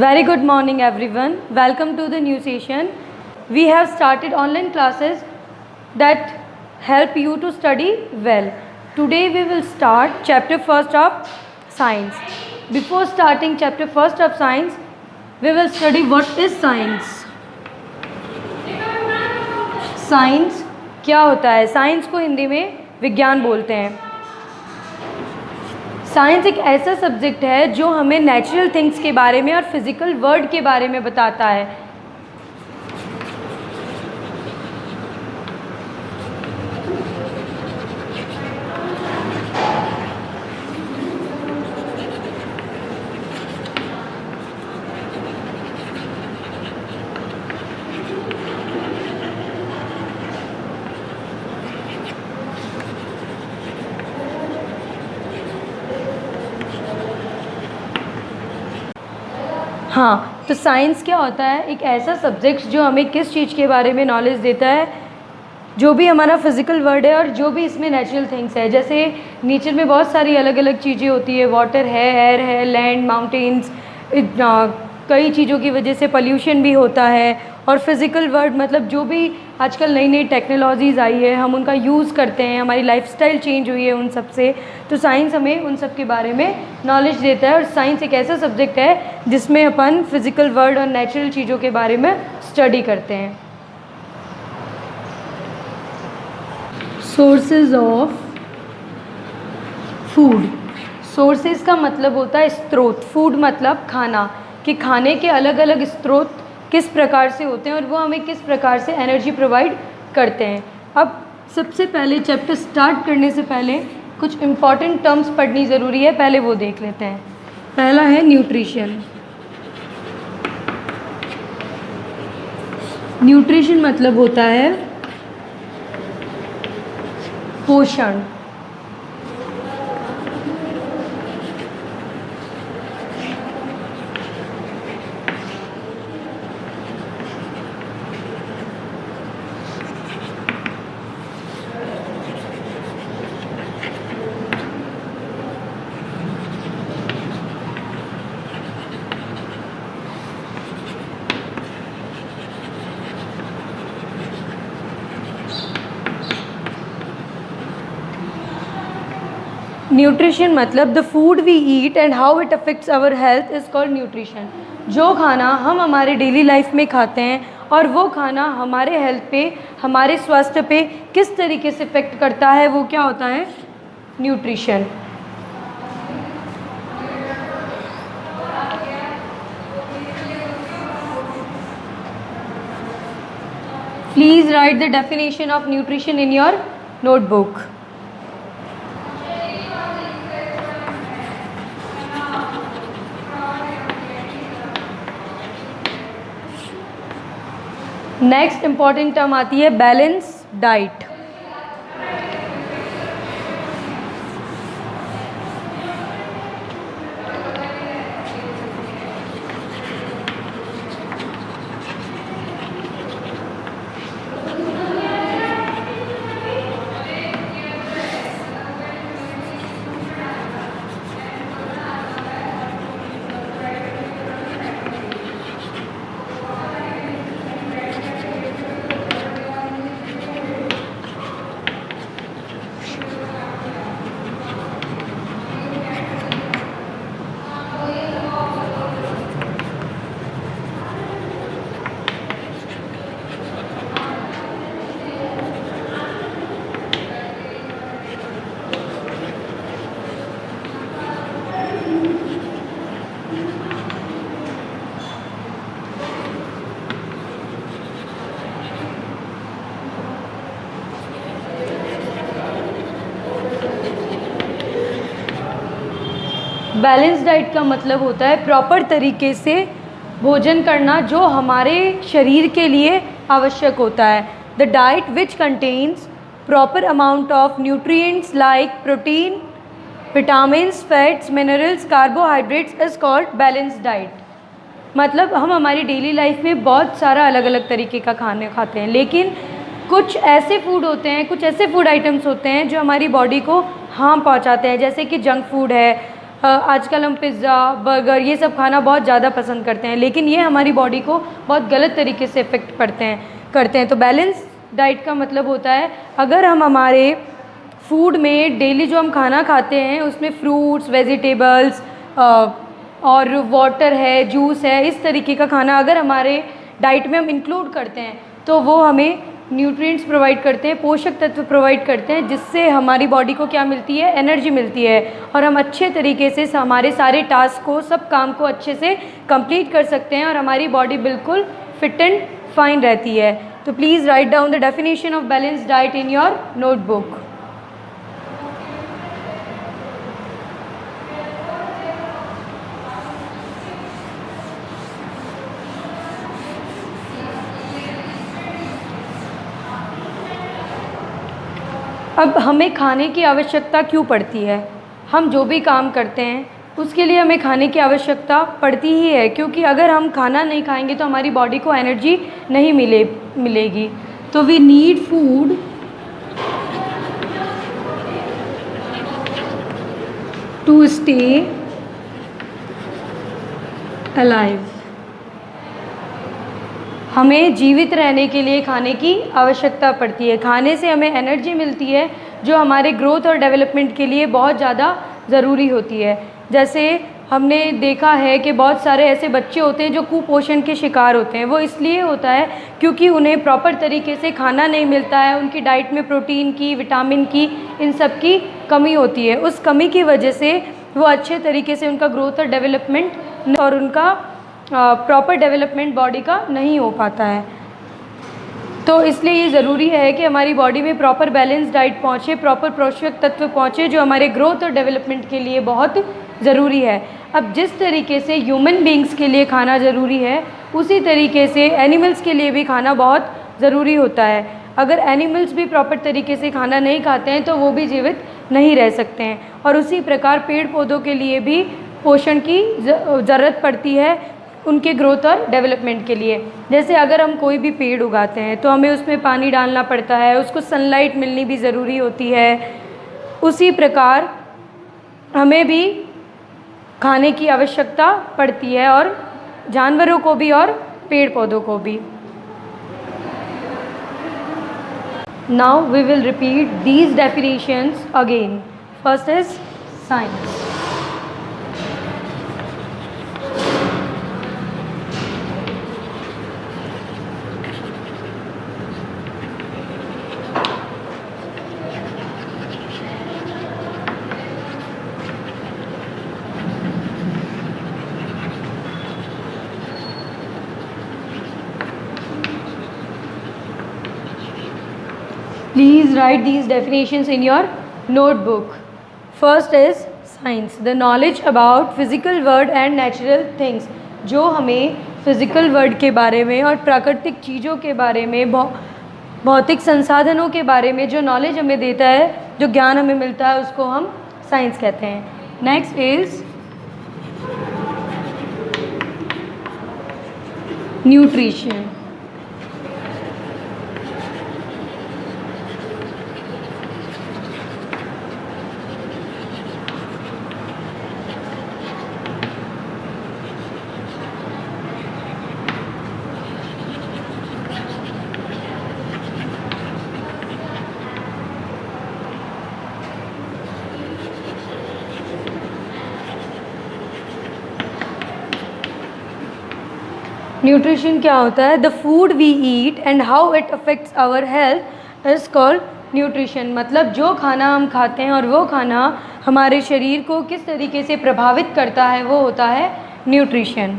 Very good morning everyone. Welcome to the new session. We have started online classes that help you to study well. Today we will start chapter first of science. Before starting chapter first of science, we will study what is science. Science क्या होता है? Science को हिंदी में विज्ञान बोलते हैं. Science एक ऐसा सब्जेक्ट है जो हमें नेचुरल थिंग्स के बारे में और फिज़िकल वर्ल्ड के बारे में बताता है. हाँ, तो साइंस क्या होता है? एक ऐसा सब्जेक्ट जो हमें किस चीज़ के बारे में नॉलेज देता है, जो भी हमारा फिज़िकल वर्ल्ड है और जो भी इसमें नेचुरल थिंग्स है. जैसे नेचर में बहुत सारी अलग अलग चीज़ें होती है. वाटर है, एयर है, लैंड, माउंटेन्स, कई चीज़ों की वजह से पोल्यूशन भी होता है. और फिज़िकल वर्ल्ड मतलब जो भी आजकल नई नई टेक्नोलॉजीज़ आई है, हम उनका यूज़ करते हैं, हमारी लाइफस्टाइल चेंज हुई है उन सब से. तो साइंस हमें उन सब के बारे में नॉलेज देता है. और साइंस एक ऐसा सब्जेक्ट है जिसमें अपन फिज़िकल वर्ल्ड और नेचुरल चीज़ों के बारे में स्टडी करते हैं. Sources of food. सोर्सेज का मतलब होता है स्रोत. फूड मतलब खाना, कि खाने के अलग अलग स्रोत किस प्रकार से होते हैं और वो हमें किस प्रकार से एनर्जी प्रोवाइड करते हैं. अब सबसे पहले चैप्टर स्टार्ट करने से पहले कुछ इम्पॉर्टेंट टर्म्स पढ़नी ज़रूरी है, पहले वो देख लेते हैं. पहला है न्यूट्रिशन. न्यूट्रिशन मतलब होता है पोषण. न्यूट्रिशन मतलब the food we eat and how it affects our health is called nutrition. जो खाना हम हमारे डेली लाइफ में खाते हैं और वो खाना हमारे हेल्थ पे, हमारे स्वास्थ्य पे किस तरीके से इफ़ेक्ट करता है, वो क्या होता है? Nutrition. Please write the definition of nutrition in your notebook. Next important term आती है बैलेंस डाइट. बैलेंस डाइट का मतलब होता है प्रॉपर तरीके से भोजन करना जो हमारे शरीर के लिए आवश्यक होता है. The diet which contains proper amount of nutrients like protein, vitamins, fats, minerals, carbohydrates is called balance diet. मतलब हम हमारी डेली लाइफ में बहुत सारा अलग अलग तरीके का खाने खाते हैं, लेकिन कुछ ऐसे फूड होते हैं, कुछ ऐसे फूड आइटम्स होते हैं जो हमारी बॉडी को हार्म पहुंचाते हैं, जैसे कि जंक फूड है, आजकल हम पिज़्ज़ा, बर्गर ये सब खाना बहुत ज़्यादा पसंद करते हैं, लेकिन ये हमारी बॉडी को बहुत गलत तरीके से इफ़ेक्ट करते हैं। तो बैलेंस डाइट का मतलब होता है, अगर हम हमारे फूड में डेली जो हम खाना खाते हैं उसमें फ्रूट्स, वेजिटेबल्स और वाटर है, जूस है, इस तरीके का खाना अगर हमारे डाइट में हम इंक्लूड करते हैं तो वो हमें न्यूट्रिएंट्स प्रोवाइड करते हैं, पोषक तत्व प्रोवाइड करते हैं, जिससे हमारी बॉडी को क्या मिलती है, एनर्जी मिलती है, और हम अच्छे तरीके से हमारे सारे टास्क को, सब काम को अच्छे से कंप्लीट कर सकते हैं और हमारी बॉडी बिल्कुल फिट एंड फाइन रहती है। तो please write down the definition of balance diet in your notebook. अब हमें खाने की आवश्यकता क्यों पड़ती है? हम जो भी काम करते हैं उसके लिए हमें खाने की आवश्यकता पड़ती ही है, क्योंकि अगर हम खाना नहीं खाएंगे तो हमारी बॉडी को एनर्जी नहीं मिलेगी। तो we need food to stay alive. हमें जीवित रहने के लिए खाने की आवश्यकता पड़ती है। खाने से हमें एनर्जी मिलती है जो हमारे ग्रोथ और डेवलपमेंट के लिए बहुत ज़्यादा ज़रूरी होती है। जैसे हमने देखा है कि बहुत सारे ऐसे बच्चे होते हैं जो कुपोषण के शिकार होते हैं। वो इसलिए होता है क्योंकि उन्हें प्रॉपर तरीके से खाना नहीं मिलता है, उनकी डाइट में प्रोटीन की, विटामिन की, इन सब की कमी होती है। उस कमी की वजह से वो अच्छे तरीके से उनका ग्रोथ और डेवलपमेंट और उनका प्रॉपर डेवलपमेंट बॉडी का नहीं हो पाता है। तो इसलिए ये ज़रूरी है कि हमारी बॉडी में प्रॉपर बैलेंस डाइट पहुँचे, प्रॉपर पोषक तत्व पहुँचे, जो हमारे ग्रोथ और डेवलपमेंट के लिए बहुत ज़रूरी है। अब जिस तरीके से ह्यूमन बींग्स के लिए खाना ज़रूरी है, उसी तरीके से एनिमल्स के लिए भी खाना बहुत ज़रूरी होता है। अगर एनिमल्स भी प्रॉपर तरीके से खाना नहीं खाते हैं तो वो भी जीवित नहीं रह सकते हैं। और उसी प्रकार पेड़ पौधों के लिए भी पोषण की ज़रूरत पड़ती है उनके ग्रोथ और डेवलपमेंट के लिए। जैसे अगर हम कोई भी पेड़ उगाते हैं तो हमें उसमें पानी डालना पड़ता है, उसको सनलाइट मिलनी भी ज़रूरी होती है। उसी प्रकार हमें भी खाने की आवश्यकता पड़ती है, और जानवरों को भी और पेड़ पौधों को भी। Now we will repeat these definitions again. First is science. Please write these definitions in your notebook. First is science, the knowledge about physical world and natural things, जो हमें फिज़िकल वर्ल्ड के बारे में और प्राकृतिक चीज़ों के बारे में, भौतिक संसाधनों के बारे में जो नॉलेज हमें देता है, जो ज्ञान हमें मिलता है, उसको हम साइंस कहते हैं। Next is nutrition. न्यूट्रिशन क्या होता है? The food we eat and how it affects our health is called nutrition. मतलब जो खाना हम खाते हैं और वो खाना हमारे शरीर को किस तरीके से प्रभावित करता है, वो होता है nutrition.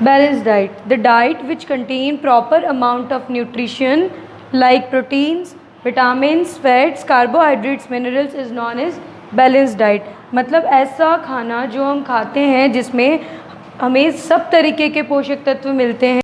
Balanced diet, the diet which contain proper amount of nutrition like proteins, vitamins, fats, carbohydrates, minerals is known as balanced diet. मतलब ऐसा खाना जो हम खाते हैं जिसमें हमें सब तरीके के पोषक तत्व मिलते हैं।